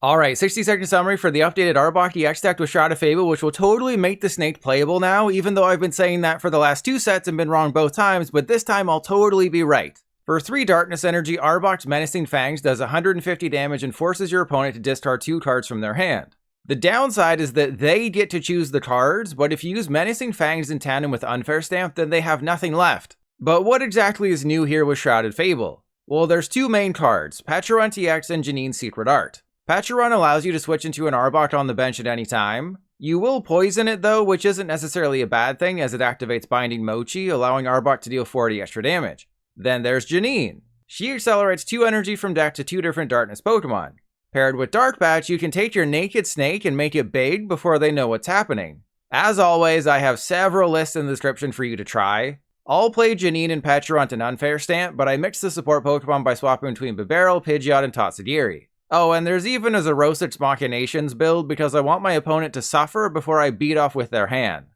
Alright, 60-second summary for the updated Arbok EX deck with Shrouded Fable, which will totally make the snake playable now, even though I've been saying that for the last 2 sets and been wrong both times, but this time I'll totally be right. For 3 Darkness Energy, Arbok's Menacing Fangs does 150 damage and forces your opponent to discard 2 cards from their hand. The downside is that they get to choose the cards, but if you use Menacing Fangs in tandem with Unfair Stamp, then they have nothing left. But what exactly is new here with Shrouded Fable? Well, there's 2 main cards, Pecharunt EX and Janine's Secret Art. Pecharunt allows you to switch into an Arbok on the bench at any time. You will poison it though, which isn't necessarily a bad thing as it activates Binding Mochi, allowing Arbok to deal 40 extra damage. Then there's Janine. She accelerates 2 energy from deck to 2 different Darkness Pokemon. Paired with Dark Patch, you can take your Naked Snake and make it big before they know what's happening. As always, I have several lists in the description for you to try. I'll play Janine and Pecharunt and Unfair Stamp, but I mix the support Pokemon by swapping between Bibarel, Pidgeot, and Tatsugiri. Oh, and there's even a Xerosic Machinations build because I want my opponent to suffer before I beat off with their hand.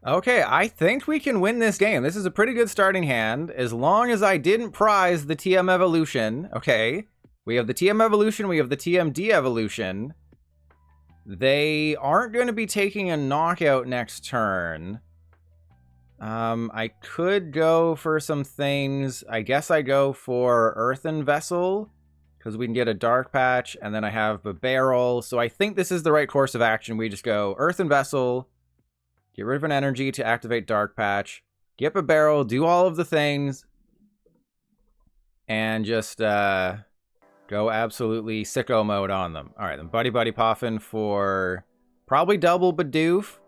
Okay, I think we can win this game. This is a pretty good starting hand, as long as I didn't prize the TM Evolution. Okay, we have the TM Evolution, we have the TM De-Evolution. They aren't going to be taking a knockout next turn. I could go for some things. I guess I go for Earthen Vessel, because we can get a Dark Patch, and then I have Bibarel. So I think this is the right course of action. We just go Earthen Vessel, get rid of an energy to activate Dark Patch, get Bibarel, do all of the things, and just go absolutely sicko mode on them. All right, then Buddy-Buddy Poffin for probably double Bidoof,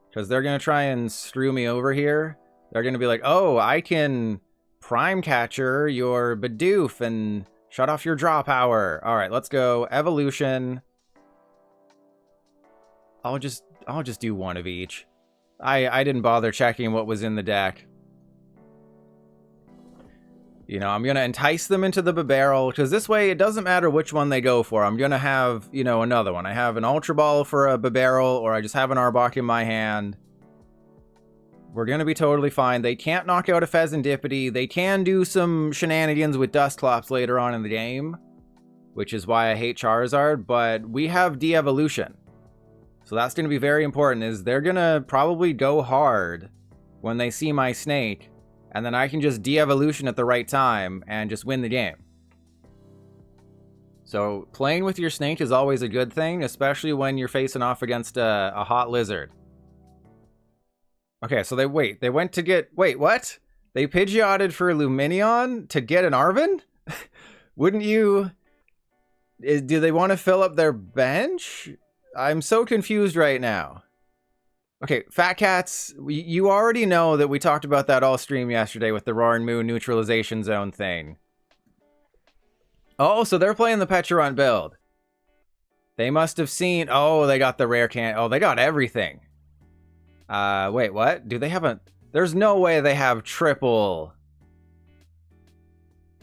because they're going to try and screw me over here. They're going to be like, oh, I can Prime Catcher your Bidoof and shut off your draw power. All right, let's go Evolution. I'll just do one of each. I didn't bother checking what was in the deck. You know, I'm going to entice them into the Bibarel, because this way it doesn't matter which one they go for. I'm going to have, you know, another one. I have an Ultra Ball for a Bibarel, or I just have an Arbok in my hand. We're going to be totally fine. They can't knock out a Fezandipiti. They can do some shenanigans with Dusclops later on in the game, which is why I hate Charizard, but we have De-Evolution. So that's going to be very important, is they're going to probably go hard when they see my snake, and then I can just De-Evolution at the right time and just win the game. So playing with your snake is always a good thing, especially when you're facing off against a hot lizard. Okay, so they went to get, wait, what? They Pidgeotted for Lumineon to get an Arven? Wouldn't you, do they want to fill up their bench? I'm so confused right now. Okay, Fat Cats, you already know that we talked about that all stream yesterday with the Roaring Moon neutralization zone thing. Oh, so they're playing the Pecharunt build. They must have seen, oh, they got the rare can, oh, they got everything. Wait, what? Do they have a... There's no way they have triple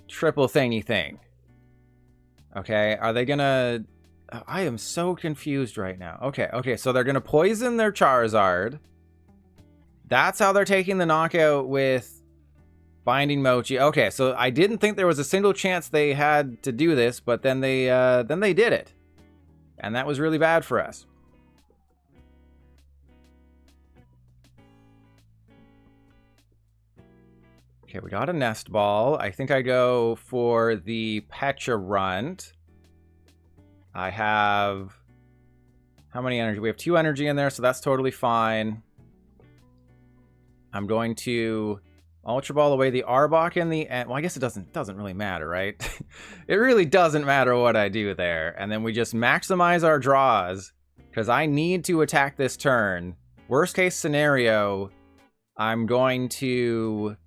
thingy thing. Okay, are they gonna... I am so confused right now. Okay, so they're gonna poison their Charizard. That's how they're taking the knockout with Binding Mochi. Okay, so I didn't think there was a single chance they had to do this, but then they did it. And that was really bad for us. Okay, we got a Nest Ball. I think I go for the Pecharunt. I have... How many energy? We have 2 energy in there, so that's totally fine. I'm going to Ultra Ball away the Arbok in the end. Well, I guess it doesn't really matter, right? It really doesn't matter what I do there. And then we just maximize our draws, because I need to attack this turn. Worst case scenario, I'm going to...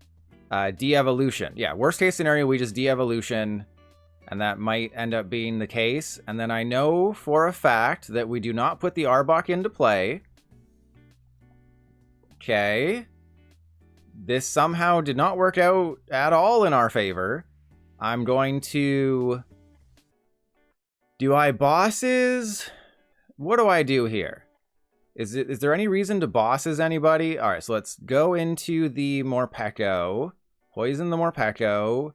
De-Evolution. Yeah, worst case scenario, we just De-Evolution, and that might end up being the case. And then I know for a fact that we do not put the Arbok into play. Okay. This somehow did not work out at all in our favor. I'm going to... Do I bosses? What do I do here? Is there any reason to bosses anybody? All right, so let's go into the Morpeko. Poison the Morpeko.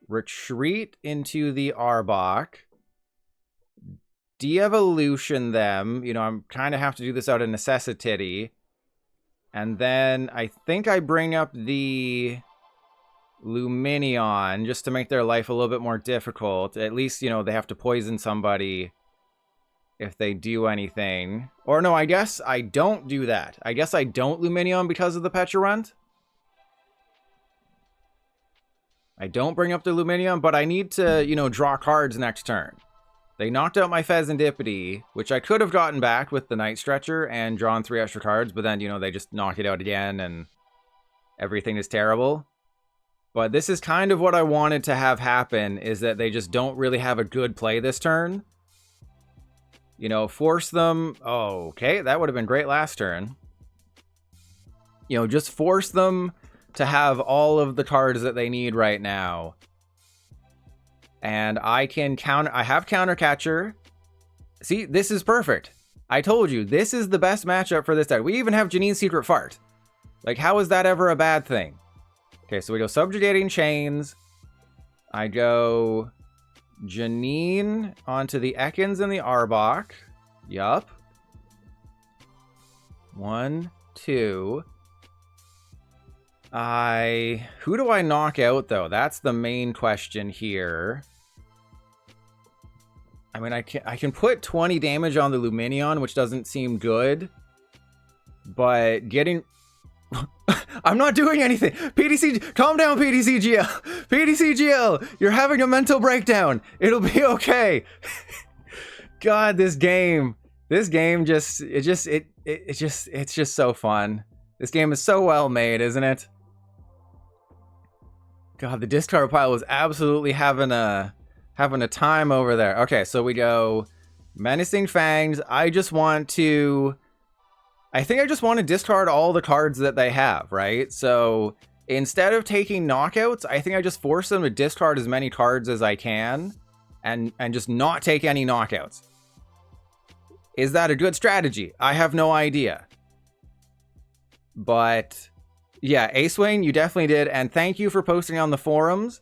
Retreat into the Arbok. de-evolution them. You know, I'm kind of have to do this out of necessity. And then I think I bring up the Lumineon just to make their life a little bit more difficult. At least, you know, they have to poison somebody if they do anything. Or no, I guess I don't do that. I guess I don't Lumineon because of the Pecharunt. I don't bring up the Lumineon, but I need to, you know, draw cards next turn. They knocked out my Fezandipiti, which I could have gotten back with the Night Stretcher and drawn 3 extra cards, but then, you know, they just knock it out again and everything is terrible. But this is kind of what I wanted to have happen, is that they just don't really have a good play this turn. You know, force them... Oh, okay, that would have been great last turn. You know, just force them to have all of the cards that they need right now. And I can counter... I have Counter Catcher. See, this is perfect. I told you, this is the best matchup for this deck. We even have Janine's Secret Fart. Like, how is that ever a bad thing? Okay, so we go Subjugating Chains. I go Janine onto the Ekans and the Arbok. Yup. 1, 2... Who do I knock out, though? That's the main question here. I mean, I can put 20 damage on the Lumineon, which doesn't seem good. But getting... I'm not doing anything! PDC... Calm down, PDCGL! PDCGL! You're having a mental breakdown! It'll be okay! God, this game... This game just... It's just so fun. This game is so well made, isn't it? God, the discard pile was absolutely having a time over there. Okay, so we go Menacing Fangs. I think I just want to discard all the cards that they have, right? So instead of taking knockouts, I think I just force them to discard as many cards as I can and just not take any knockouts. Is that a good strategy? I have no idea. But yeah, Acewing, you definitely did. And thank you for posting on the forums.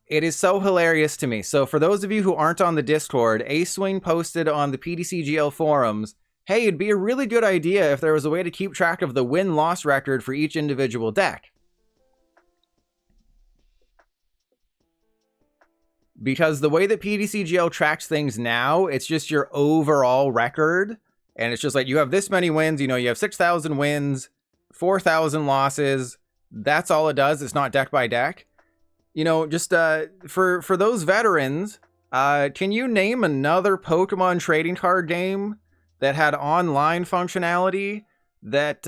It is so hilarious to me. So for those of you who aren't on the Discord, Acewing posted on the PDCGL forums, hey, it'd be a really good idea if there was a way to keep track of the win-loss record for each individual deck. Because the way that PDCGL tracks things now, it's just your overall record. And it's just like, you have this many wins, you know, you have 6,000 wins, 4,000 losses. That's all it does. It's not deck by deck. You know, just for those veterans, can you name another Pokemon trading card game that had online functionality that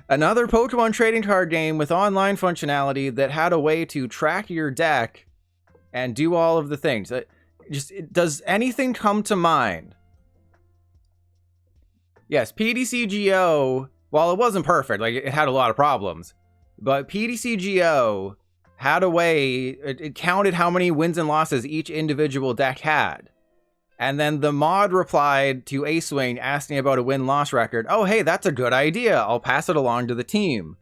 another Pokemon trading card game with online functionality that had a way to track your deck and do all of the things? Does anything come to mind? Yes, PDCGO, while it wasn't perfect, like it had a lot of problems, but PDCGO had a way, it counted how many wins and losses each individual deck had. And then the mod replied to Acewing asking about a win-loss record. Oh, hey, that's a good idea. I'll pass it along to the team.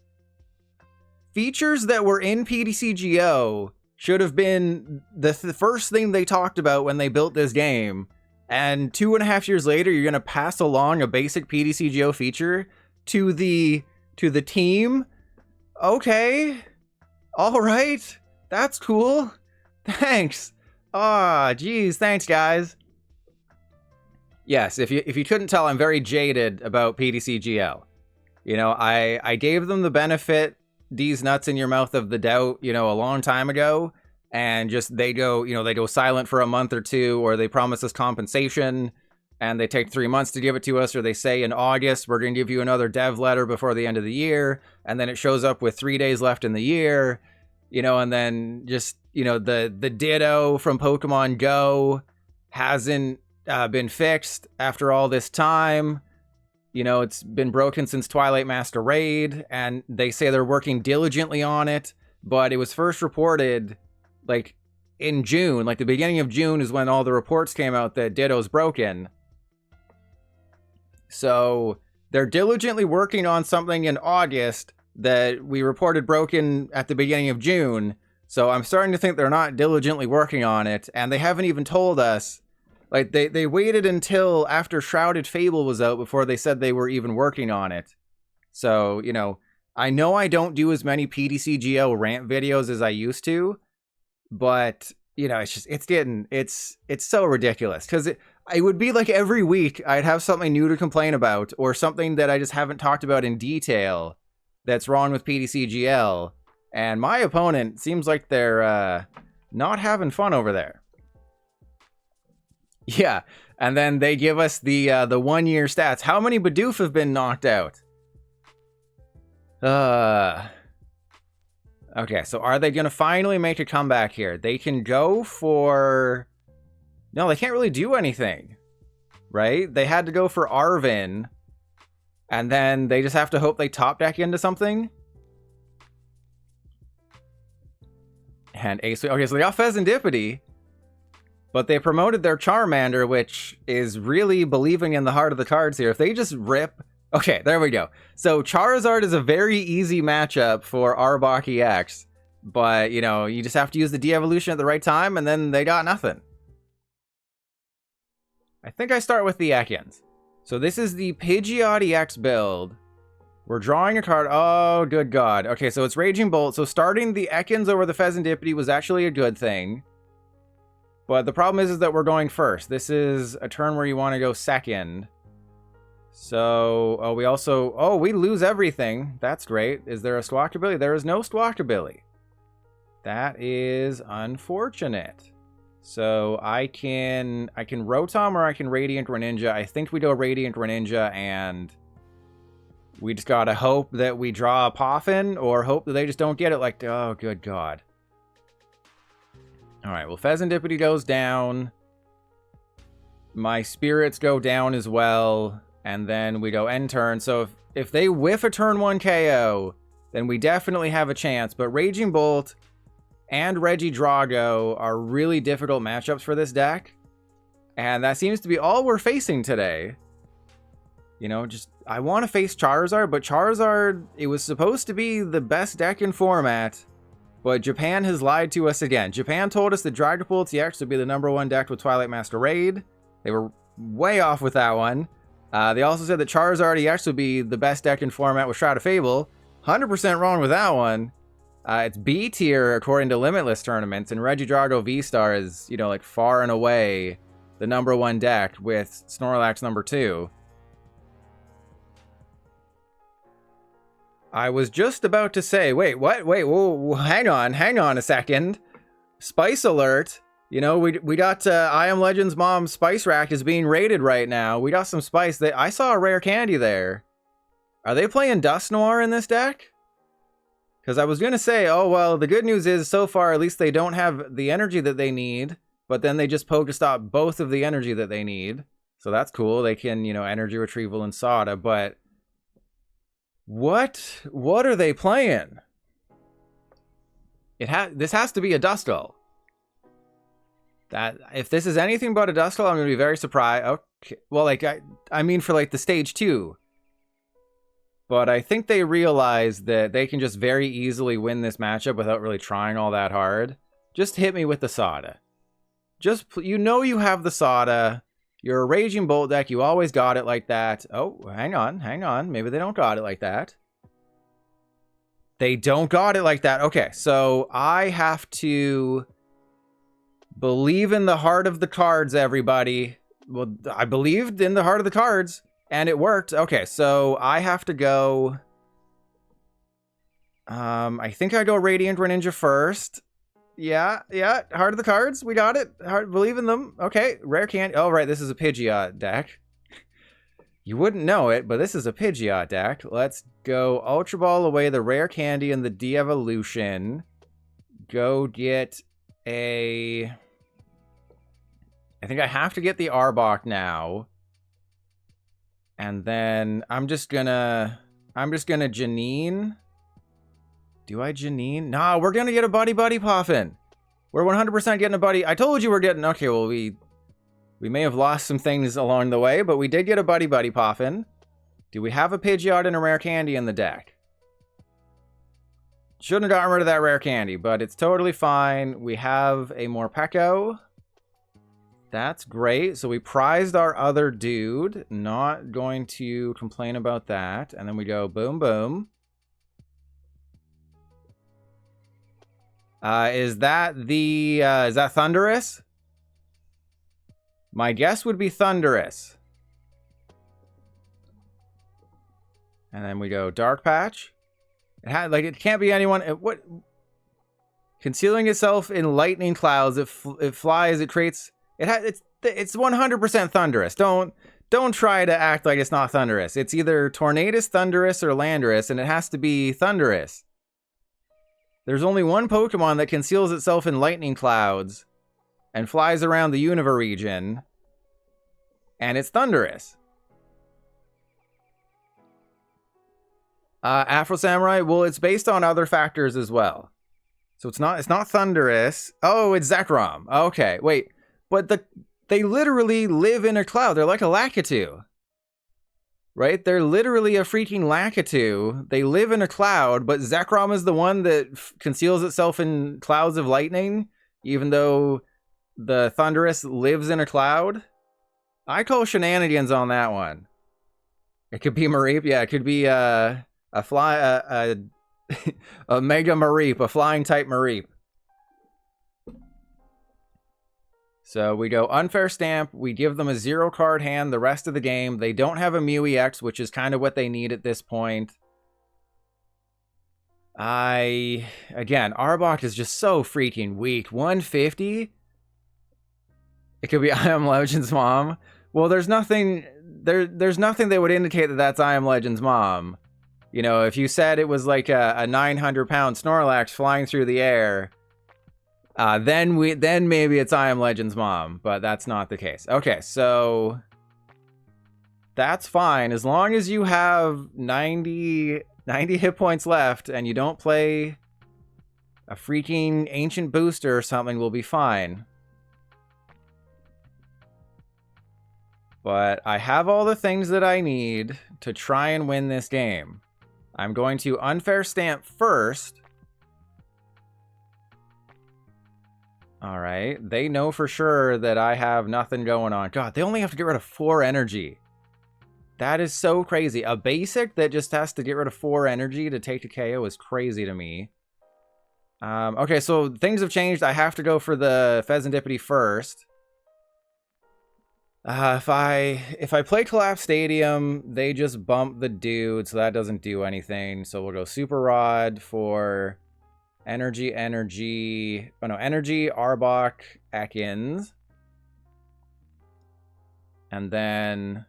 Features that were in PDCGO should have been the first thing they talked about when they built this game. And 2.5 years later, you're going to pass along a basic PDCGO feature to the team? Okay. All right. That's cool. Thanks. Ah, geez. Thanks, guys. Yes, if you couldn't tell, I'm very jaded about PDCGL. You know, I gave them the benefit, these nuts in your mouth of the doubt, you know, a long time ago. And just they go silent for a month or two, or they promise us compensation and they take 3 months to give it to us, or they say in August, we're going to give you another dev letter before the end of the year. And then it shows up with 3 days left in the year, you know, and then just, you know, the Ditto from Pokemon Go hasn't been fixed after all this time. You know, it's been broken since Twilight Masquerade, and they say they're working diligently on it, but it was first reported like in June, like the beginning of June is when all the reports came out that Ditto's broken. So they're diligently working on something in August that we reported broken at the beginning of June. So I'm starting to think they're not diligently working on it, and they haven't even told us Like, they waited until after Shrouded Fable was out before they said they were even working on it. So, you know I don't do as many PTCGO rant videos as I used to, but, you know, it's so ridiculous. Because it would be like every week I'd have something new to complain about, or something that I just haven't talked about in detail that's wrong with PTCGL. And my opponent seems like they're not having fun over there. Yeah, and then they give us the 1 year stats. How many Bidoof have been knocked out? Okay, so are they gonna finally make a comeback here? They can go for... No, they can't really do anything, right? They had to go for Arven, and then they just have to hope they top deck into something. And Ace... Okay, so they got Fezandipiti, but they promoted their Charmander, which is really believing in the heart of the cards here. If they just rip... Okay, there we go. So Charizard is a very easy matchup for Arbok EX, but, you know, you just have to use the Devolution at the right time, and then they got nothing. I think I start with the Ekans. So this is the Pidgeot EX build. We're drawing a card. Oh, good God. Okay, so it's Raging Bolt. So starting the Ekans over the Fezandipiti was actually a good thing. But the problem is that we're going first. This is a turn where you want to go second. So, oh, we also... Oh, we lose everything. That's great. Is there a Squawkabilly? There is no Squawkabilly. That is unfortunate. So, I can Rotom or I can Radiant Greninja. I think we go Radiant Greninja, and we just gotta hope that we draw a Poffin, or hope that they just don't get it like... Oh, good God. Alright, well, Fezandipiti goes down. My spirits go down as well. And then we go end turn. So if they whiff a turn 1 KO, then we definitely have a chance. But Raging Bolt and Regidrago are really difficult matchups for this deck. And that seems to be all we're facing today. You know, just... I want to face Charizard, but Charizard, it was supposed to be the best deck in format. But Japan has lied to us again. Japan told us that Dragapult EX would be the #1 deck with Twilight Master Raid. They were way off with that one. They also said that Charizard EX would be the best deck in format with Shrouded Fable. 100% wrong with that one. It's B tier according to Limitless tournaments, and Regidrago V-Star is, you know, like far and away the #1 deck with Snorlax #2. I was just about to say, wait, what? Wait, whoa, hang on a second. Spice alert. You know, we got I Am Legend's mom's spice rack is being raided right now. We got some spice. I saw a rare candy there. Are they playing Dust Noir in this deck? Because I was going to say, oh, well, the good news is so far at least they don't have the energy that they need. But then they just Pokestop both of the energy that they need. So that's cool. They can, you know, energy retrieval and Sada. But what are they playing? This has to be a Duskull. That if this is anything but a Duskull, I'm going to be very surprised. Okay, well, like I mean for like the stage 2. But I think they realize that they can just very easily win this matchup without really trying all that hard. Just hit me with the Sada. Just, you know, you have the Sada. You're a Raging Bolt deck. You always got it like that. Oh, hang on. Maybe they don't got it like that. They don't got it like that. Okay, so I have to believe in the heart of the cards, everybody. Well, I believed in the heart of the cards, and it worked. Okay, so I have to go... I think I go Radiant Greninja first. Yeah, heart of the cards, we got it. Believe in them. Okay, rare candy. Oh, right, this is a Pidgeot deck. You wouldn't know it, but this is a Pidgeot deck. Let's go Ultra Ball away the rare candy and the Devolution. Go get a... I think I have to get the Arbok now. And then I'm just gonna Janine. Do I Janine? Nah, we're gonna get a Buddy-Buddy Poffin. We're 100% getting a Buddy. I told you we're getting... Okay, well, we may have lost some things along the way, but we did get a Buddy-Buddy Poffin. Do we have a Pidgeot and a rare candy in the deck? Shouldn't have gotten rid of that rare candy, but it's totally fine. We have a Morpeko. That's great. So we prized our other dude. Not going to complain about that. And then we go boom, boom. Is that Thunderous? My guess would be Thunderous. And then we go Dark Patch. It can't be anyone. What? Concealing itself in lightning clouds. It flies. It creates. It's 100% Thunderous. Don't try to act like it's not Thunderous. It's either Tornadus, Thunderous, or Landorus, and it has to be Thunderous. There's only one Pokemon that conceals itself in lightning clouds and flies around the Unova region, and it's Thunderous. Afro Samurai, well, it's based on other factors as well. So it's not Thunderous. Oh, it's Zekrom. Okay, wait. But they literally live in a cloud. They're like a Lakitu. Right? They're literally a freaking Lakitu. They live in a cloud, but Zekrom is the one that conceals itself in clouds of lightning, even though the Thunderous lives in a cloud. I call shenanigans on that one. It could be Mareep. Yeah, it could be a Mega Mareep, a flying type Mareep. So we go Unfair Stamp, we give them a 0-card hand the rest of the game. They don't have a Mew EX, which is kind of what they need at this point. Again, Arbok is just so freaking weak. 150? It could be I Am Legend's mom. Well, there's nothing that would indicate that that's I Am Legend's mom. You know, if you said it was like a 900-pound Snorlax flying through the air, then maybe it's I Am Legend's mom, but that's not the case. Okay, so that's fine as long as you have 90 hit points left and you don't play a freaking ancient booster or something, we'll be fine. But I have all the things that I need to try and win this game. I'm going to Unfair Stamp first. All right, they know for sure that I have nothing going on. God, they only have to get rid of 4 energy. That is so crazy. A basic that just has to get rid of 4 energy to take a KO is crazy to me. Okay, so things have changed. I have to go for the Fezandipiti first. If I play Collapse Stadium, they just bump the dude, so that doesn't do anything. So we'll go Super Rod for energy, Arbok, Ekans. And then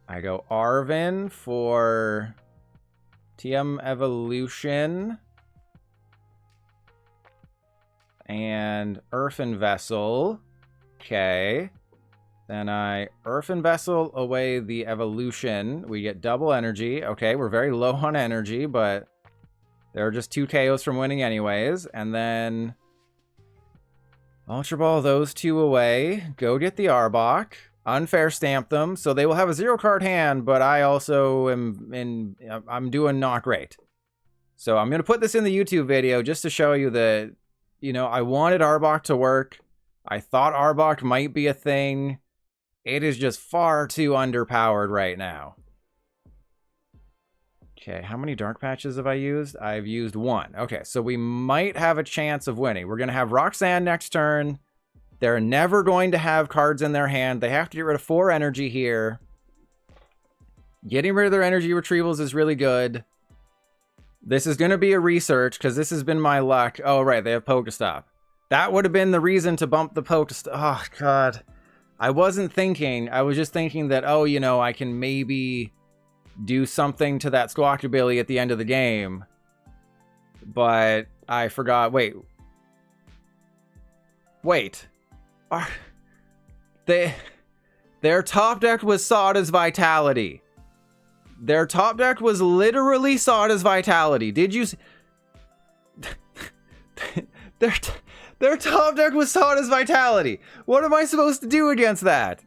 I go Arven for TM Evolution. And Earthen Vessel. Okay. Then I Earthen Vessel away the Evolution. We get double energy. Okay, we're very low on energy, but there are just 2 KOs from winning anyways. And then Ultra Ball those 2 away. Go get the Arbok. Unfair Stamp them. So they will have a 0-card hand, but I also I'm doing not great. So I'm going to put this in the YouTube video just to show you that, you know, I wanted Arbok to work. I thought Arbok might be a thing. It is just far too underpowered right now. Okay, how many Dark Patches have I used? I've used 1. Okay, so we might have a chance of winning. We're going to have Roxanne next turn. They're never going to have cards in their hand. They have to get rid of 4 energy here. Getting rid of their energy retrievals is really good. This is going to be a research because this has been my luck. Oh, right, they have Pokestop. That would have been the reason to bump the Pokestop. Oh, God. I wasn't thinking. I was just thinking that, oh, you know, I can maybe do something to that Squawkabilly at the end of the game. But I forgot. Wait. Their top deck was Sada's Vitality. Their top deck was literally Sada's Vitality. Did you... Their top deck was Sada's Vitality. What am I supposed to do against that?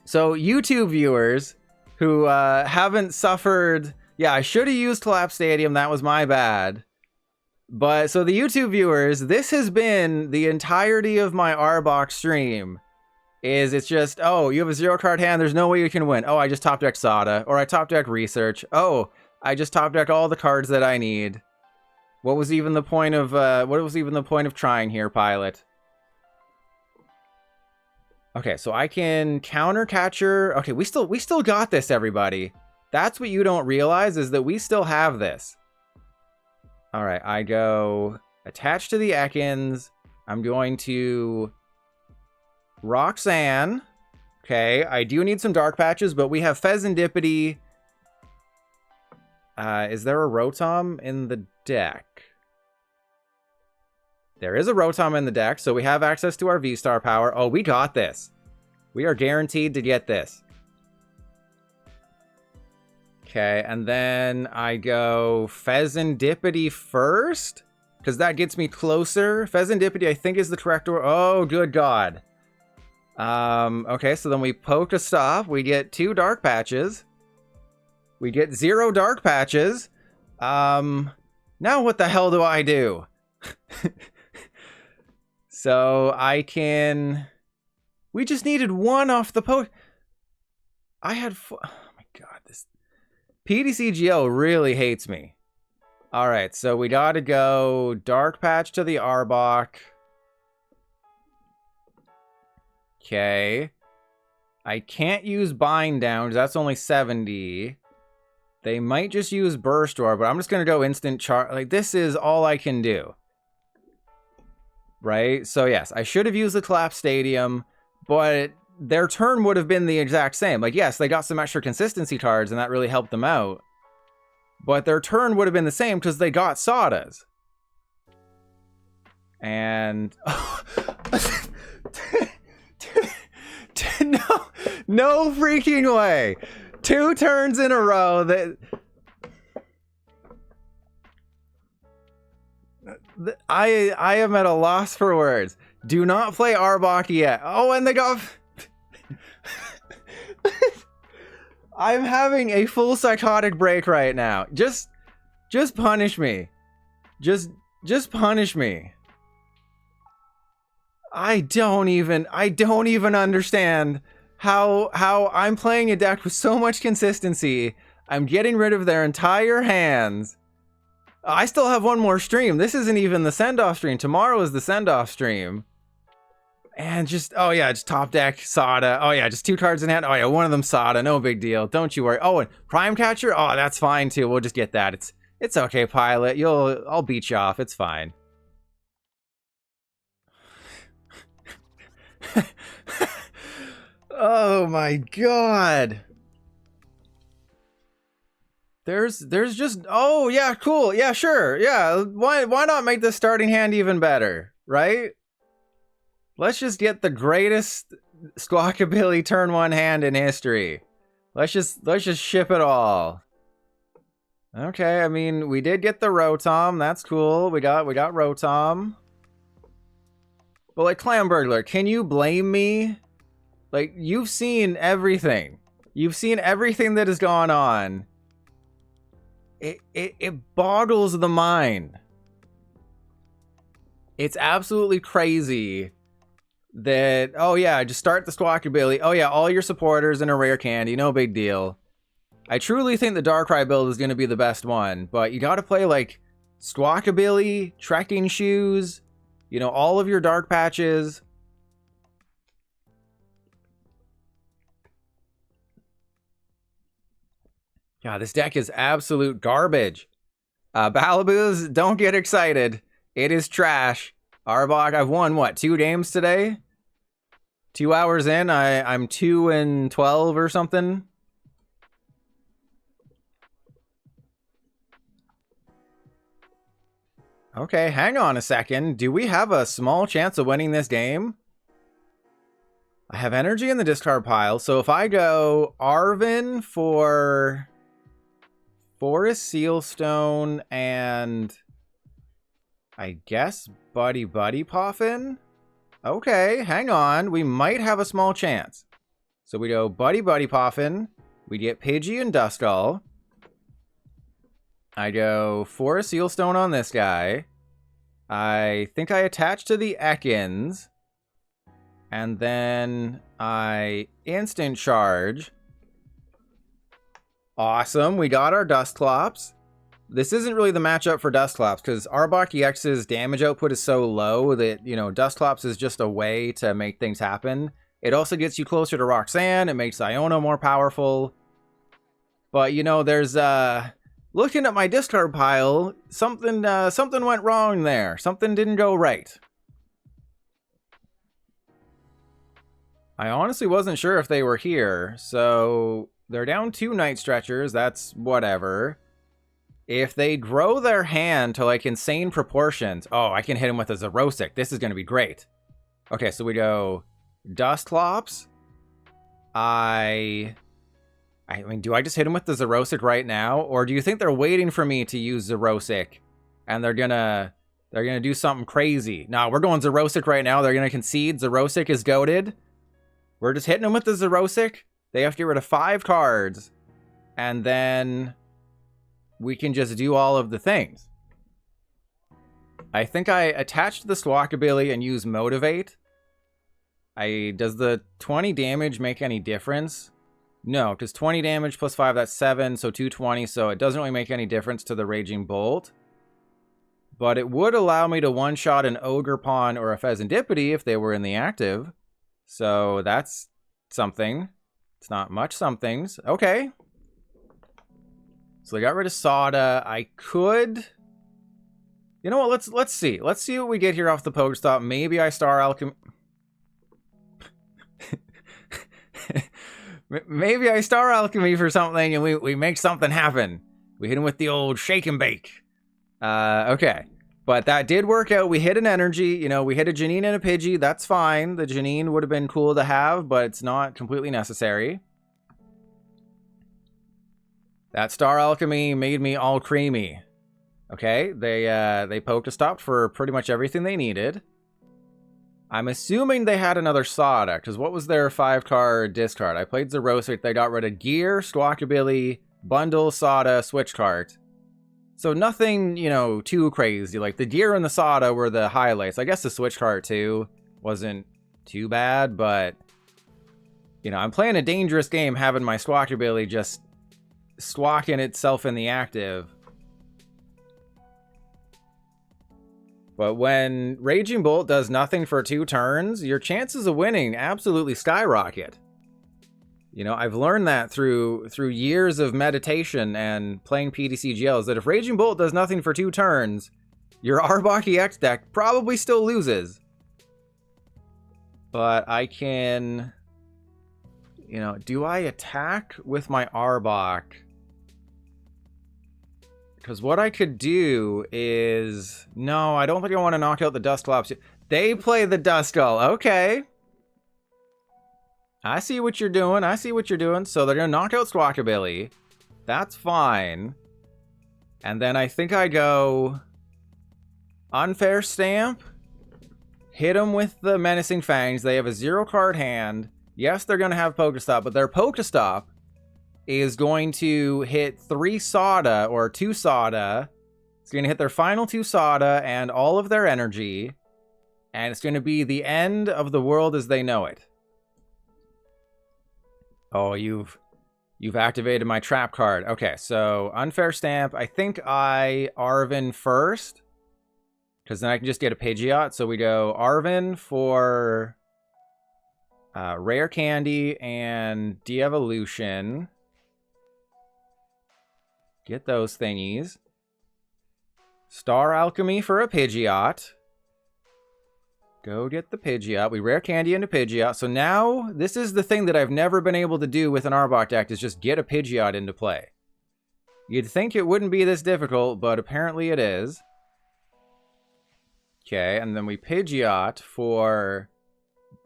So, YouTube viewers who haven't suffered... Yeah, I should have used Collapse Stadium. That was my bad. But so the YouTube viewers, this has been the entirety of my Arbok stream. It's just, oh, you have a 0-card hand, there's no way you can win. Oh, I just top deck Sada, or I top deck Research. Oh, I just top deck all the cards that I need. What was even the point of trying here, Pilot? Okay, so I can counter Catcher. Okay, we still got this, everybody. That's what you don't realize, is that we still have this. All right, I go attach to the Ekans. I'm going to Roxanne. Okay, I do need some Dark Patches, but we have Fezandipiti. Is there a Rotom in the deck? There is a Rotom in the deck, so we have access to our V-Star power. Oh, we got this. We are guaranteed to get this. Okay, and then I go Fezandipiti first, because that gets me closer. Fezandipiti, I think, is the correct order. Oh, good God. Okay, so then we poke a stop. We get 2 Dark Patches. We get 0 Dark Patches. Now what the hell do I do? So I can... We just needed 1 off the poke. I had... Oh my God, this... PDCGO really hates me. Alright, so we gotta go Dark Patch to the Arbok. Okay. I can't use Bind Down, because that's only 70. They might just use Burst Roar, but I'm just gonna go Instant Charge. Like, this is all I can do. Right? So yes, I should have used the Collapse Stadium, but their turn would have been the exact same. Like, yes, they got some extra consistency cards, and that really helped them out. But their turn would have been the same, because they got Sadas. And... no freaking way. 2 turns in a row that... I am at a loss for words. Do not play Arbok yet. Oh, and they got... I'm having a full psychotic break right now. Just punish me. Just punish me. I don't even understand how I'm playing a deck with so much consistency. I'm getting rid of their entire hands. I still have 1 more stream. This isn't even the send-off stream. Tomorrow is the send-off stream. And just, oh yeah, just top deck Sada. Oh yeah, just 2 cards in hand. Oh yeah, 1 of them Sada. No big deal. Don't you worry. Oh, and Prime Catcher. Oh, that's fine too. We'll just get that. It's okay, Pilot. I'll beat you off. It's fine. Oh my God. There's just, oh yeah, cool. Yeah, sure. Yeah, why not make the starting hand even better, right? Let's just get the greatest Squawkabilly turn 1 hand in history. Let's just ship it all. Okay, I mean, we did get the Rotom. That's cool. We got Rotom. But like, Clam Burglar, can you blame me? Like, you've seen everything. You've seen everything that has gone on. It boggles the mind. It's absolutely crazy that, oh yeah, just start the Squawkabilly. Oh yeah, all your supporters and a rare candy, no big deal. I truly think the Darkrai build is going to be the best one, but you got to play like Squawkabilly, Trekking Shoes, you know, all of your Dark Patches. Yeah, this deck is absolute garbage. Balaboos, don't get excited. It is trash. Arbok, I've won, what, 2 games today? 2 hours in, I'm 2-12 or something. Okay, hang on a second. Do we have a small chance of winning this game? I have energy in the discard pile, so if I go Arven for Forest Sealstone and I guess Buddy-Buddy Poffin? Okay, hang on. We might have a small chance. So we go Buddy-Buddy Poffin. We get Pidgey and Duskull. I go Forest Sealstone on this guy. I think I attach to the Ekans. And then I instant charge. Awesome, we got our Dusclops. This isn't really the matchup for Dusclops, because Arbok EX's damage output is so low that, you know, Dusclops is just a way to make things happen. It also gets you closer to Roxanne, it makes Iono more powerful. But, you know, there's, looking at my discard pile, something went wrong there. Something didn't go right. I honestly wasn't sure if they were here, so they're down 2 Night Stretchers, that's whatever. If they grow their hand to like insane proportions, oh, I can hit him with a Xerosic. This is going to be great. Okay, so we go Dusclops. I mean, do I just hit him with the Xerosic right now? Or do you think they're waiting for me to use Xerosic and they're gonna do something crazy? No, we're going Xerosic right now. They're gonna concede. Xerosic is goated. We're just hitting them with the Xerosic. They have to get rid of 5 cards. And then we can just do all of the things. I think I attached the Squawkabilly and use Motivate. Does the 20 damage make any difference? No, because 20 damage plus 5, that's 7, so 220, so it doesn't really make any difference to the Raging Bolt. But it would allow me to one-shot an Ogerpon or a Fezandipiti if they were in the active. So that's something. It's not much somethings. Okay. So they got rid of Soda. I could... You know what? Let's see. Let's see what we get here off the Pokestop. Maybe I Star Alchemy... Maybe I Star Alchemy for something and we make something happen. We hit him with the old shake and bake. Okay. But that did work out. We hit an energy. You know, we hit a Janine and a Pidgey. That's fine. The Janine would have been cool to have, but it's not completely necessary. That Star Alchemy made me all creamy. Okay, they Pokestopped for pretty much everything they needed. I'm assuming they had another Soda, because what was their 5-card discard? I played Xerosic, they got rid of Gear, Squawkabilly, Bundle, Soda, Switch Cart. So nothing, you know, too crazy. Like, the Gear and the Soda were the highlights. I guess the Switch Cart, too, wasn't too bad, but... You know, I'm playing a dangerous game having my Squawkabilly just squawking itself in the active. But when Raging Bolt does nothing for 2 turns, your chances of winning absolutely skyrocket. You know, I've learned that through years of meditation and playing PTCGLs, that if Raging Bolt does nothing for 2 turns, your Arbok EX deck probably still loses. But I can... You know, do I attack with my Arbok? Because what I could do is... No, I don't think I want to knock out the Dusclops. They play the Duskull. Okay. I see what you're doing. I see what you're doing. So they're going to knock out Squawkabilly. That's fine. And then I think I go... Unfair Stamp. Hit them with the Menacing Fangs. They have a 0-card hand. Yes, they're going to have Pokestop, but their Pokestop is going to hit 3 Soda, or 2 Soda. It's going to hit their final 2 Soda and all of their energy. And it's going to be the end of the world as they know it. Oh, you've activated my trap card. Okay, so Unfair Stamp. I think I Arven first. Because then I can just get a Pidgeot. So we go Arven for Rare Candy and Devolution. Get those thingies. Star Alchemy for a Pidgeot. Go get the Pidgeot. We Rare Candy into Pidgeot. So now, this is the thing that I've never been able to do with an Arbok deck, is just get a Pidgeot into play. You'd think it wouldn't be this difficult, but apparently it is. Okay, and then we Pidgeot for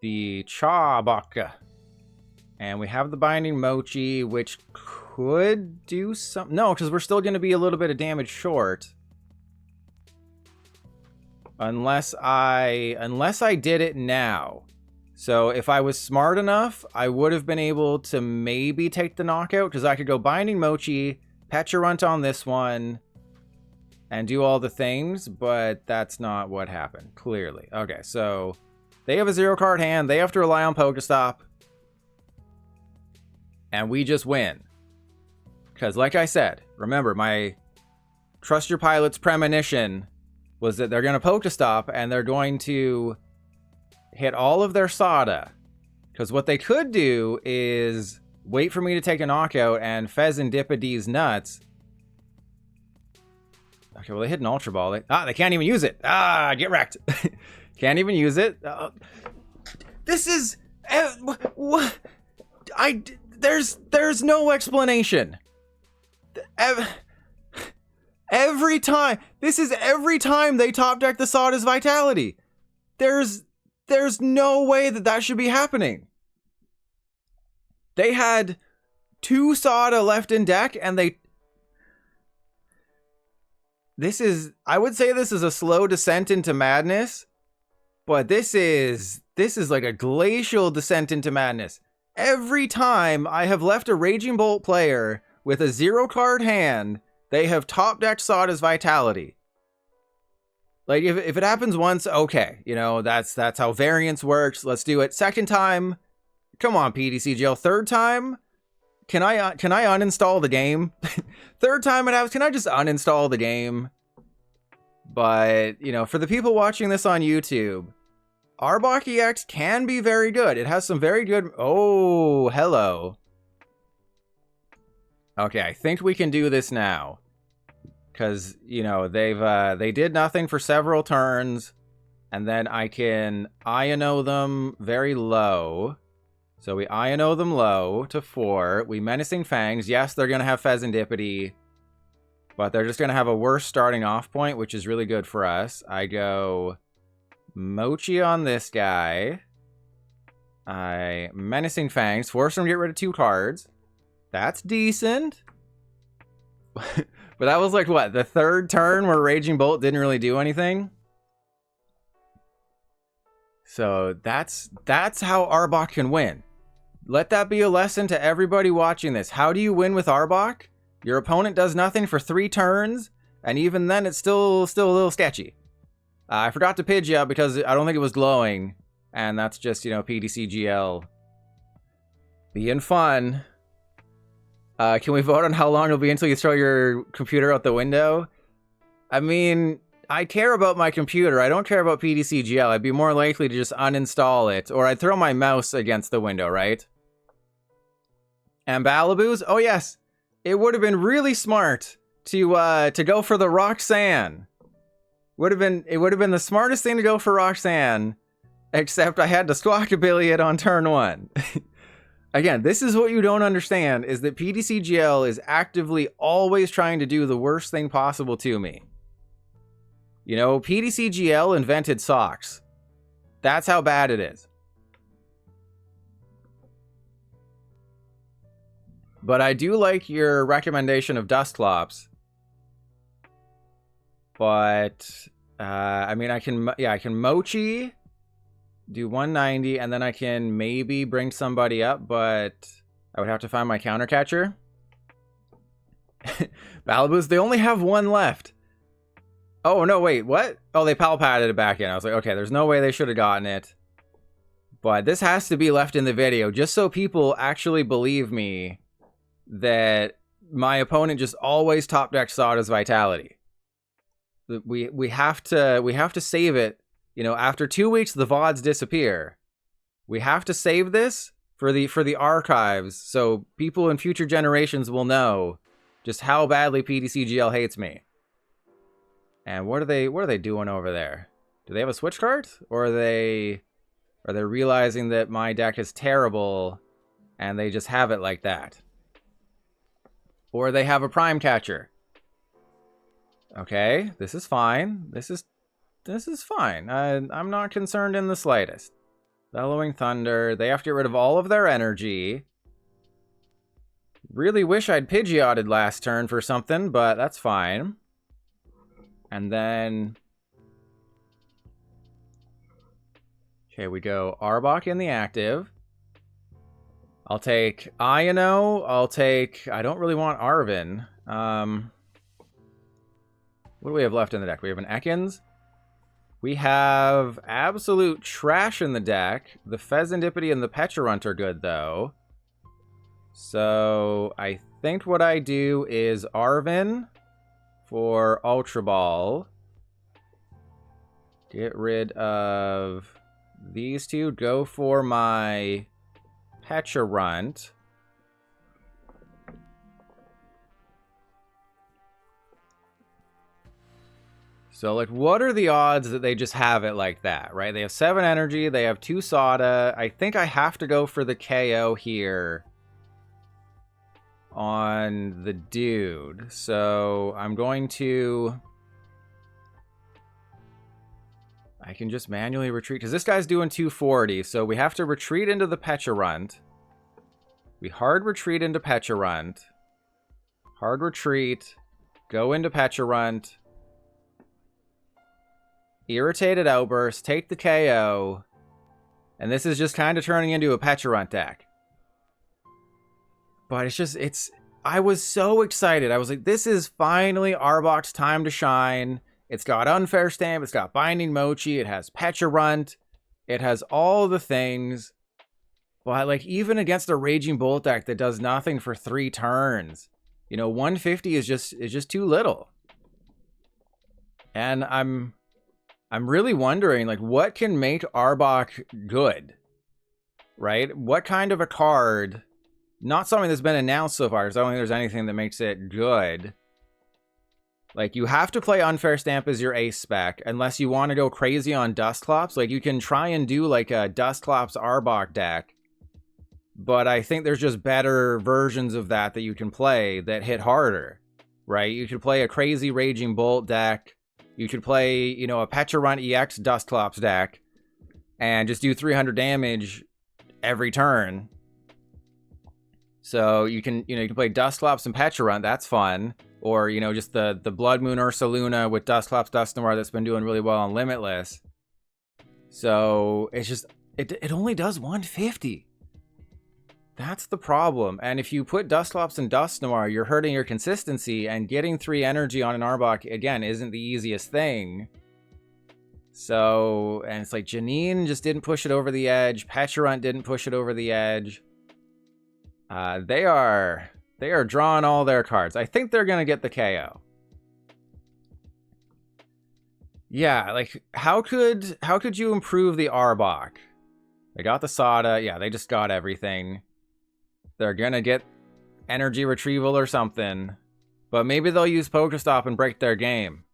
the Chawbaka. And we have the Binding Mochi, which could do some... No, because we're still going to be a little bit of damage short. Unless I did it now. So if I was smart enough, I would have been able to maybe take the knockout, because I could go Binding Mochi, Pecharunt on this one, and do all the things, but that's not what happened, clearly. Okay, so they have a 0-card hand. They have to rely on Pokestop. And we just win. Because like I said, remember, my Trust Your Pilot's premonition was that they're going to Pokestop and they're going to hit all of their Sada. Because what they could do is wait for me to take a knockout and Fezandipiti's nuts. Okay, well, they hit an Ultra Ball. They can't even use it. Get wrecked. Can't even use it. This is... what? There's no explanation. Every time. This is every time they top deck the Sada's Vitality. There's no way that should be happening. They had 2 Sada left in deck, and I would say this is a slow descent into madness, but this is like a glacial descent into madness. Every time I have left a Raging Bolt player with a 0-card hand, they have top decked Sada's Vitality. Like, if it happens once, okay, you know, that's how variance works. Let's do it. Second time, come on, PDCGL. Third time, can I uninstall the game? Third time it happens, can I just uninstall the game? But, you know, for the people watching this on YouTube, Arbok EX can be very good. It has some very good... Oh, hello. Okay, I think we can do this now. Because, you know, they did nothing for several turns. And then I can Iono them very low. So we Iono them low to 4. We Menacing Fangs. Yes, they're going to have Fezandipiti. But they're just going to have a worse starting off point, which is really good for us. I go Mochi on this guy. I Menacing Fangs. Force him to get rid of 2 cards. That's decent. But that was like, what, the 3rd turn where Raging Bolt didn't really do anything? So that's how Arbok can win. Let that be a lesson to everybody watching this. How do you win with Arbok? Your opponent does nothing for 3 turns, and even then it's still a little sketchy. I forgot to Pidgeot because I don't think it was glowing, and that's just, you know, PDCGL being fun. Can we vote on how long it'll be until you throw your computer out the window? I mean, I care about my computer. I don't care about PDCGL. I'd be more likely to just uninstall it, or I'd throw my mouse against the window, right? And Balaboo's? Oh yes, it would have been really smart to go for the Roxanne. It would have been the smartest thing to go for Roxanne, except I had to Squawkabilly it on turn 1. Again, this is what you don't understand, is that PDCGL is actively always trying to do the worst thing possible to me. You know, PDCGL invented socks. That's how bad it is. But I do like your recommendation of Dusclops. But, I mean, I can Mochi, do 190, and then I can maybe bring somebody up, but I would have to find my counter catcher. Balaboo's, they only have 1 left. Oh, no, wait, what? Oh, they Pal-Patted it back in. I was like, okay, there's no way they should have gotten it. But this has to be left in the video, just so people actually believe me that my opponent just always top decks Sada's Vitality. We have to save it. You know, after 2 weeks, the VODs disappear. We have to save this for the archives, so people in future generations will know just how badly PDCGL hates me. And what are they doing over there? Do they have a switch card, or are they realizing that my deck is terrible, and they just have it like that? Or they have a prime catcher. Okay, this is fine. This is fine. I'm not concerned in the slightest. Bellowing Thunder. They have to get rid of all of their energy. Really wish I'd Pidgeotted last turn for something, but that's fine. And then... okay, we go Arbok in the active. I'll take Iono. I don't really want Arven. What do we have left in the deck? We have an Ekans. We have absolute trash in the deck. The Fezandipiti and the Pecharunt are good, though. So I think what I do is Arven for Ultra Ball. Get rid of these two. Go for my Pecharunt. So, like, what are the odds that they just have it like that, right? They have 7 energy. They have 2 Sada. I think I have to go for the KO here on the dude. So, I'm going to... I can just manually retreat, because this guy's doing 240, so we have to retreat into the Pecharunt. We hard retreat into Pecharunt. Hard retreat. Go into Pecharunt. Irritated Outburst. Take the KO. And this is just kind of turning into a Pecharunt deck. But it's just, I was so excited. I was like, this is finally Arbok's time to shine. It's got Unfair Stamp, it's got Binding Mochi, it has Pecharunt, it has all the things. But, like, even against a Raging Bolt deck that does nothing for 3 turns, you know, 150 is just too little. And I'm really wondering, like, what can make Arbok good? Right? What kind of a card, not something that's been announced so far, because I don't think there's anything that makes it good. Like, you have to play Unfair Stamp as your ace spec, unless you want to go crazy on Dusclops. Like, you can try and do, like, a Dusclops Arbok deck, but I think there's just better versions of that you can play that hit harder, right? You could play a crazy Raging Bolt deck. You could play, you know, a Pecharunt EX Dusclops deck and just do 300 damage every turn. So you can play Dusclops and Pecharunt. That's fun. Or, you know, just the Blood Moon Ursaluna with Dusclops Dusknoir that's been doing really well on Limitless. So it's just, it only does 150. That's the problem. And if you put Dusclops and Dusknoir, you're hurting your consistency, and getting 3 energy on an Arbok, again, isn't the easiest thing. So, and it's like Janine just didn't push it over the edge. Pecharunt didn't push it over the edge. They are drawing all their cards. I think they're going to get the KO. Yeah, like, how could you improve the Arbok? They got the Sada. Yeah, they just got everything. They're going to get energy retrieval or something. But maybe they'll use Pokestop and break their game.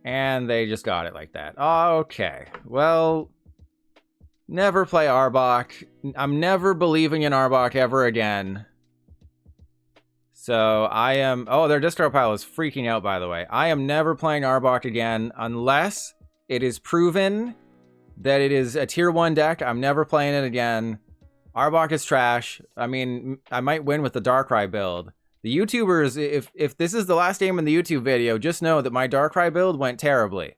And they just got it like that. Okay. Well, never play Arbok. I'm never believing in Arbok ever again. So I am... Oh, their discard pile is freaking out, by the way. I am never playing Arbok again unless it is proven that it is a tier 1 deck. I'm never playing it again. Arbok is trash. I mean, I might win with the Darkrai build. The YouTubers, if this is the last game in the YouTube video, just know that my Darkrai build went terribly.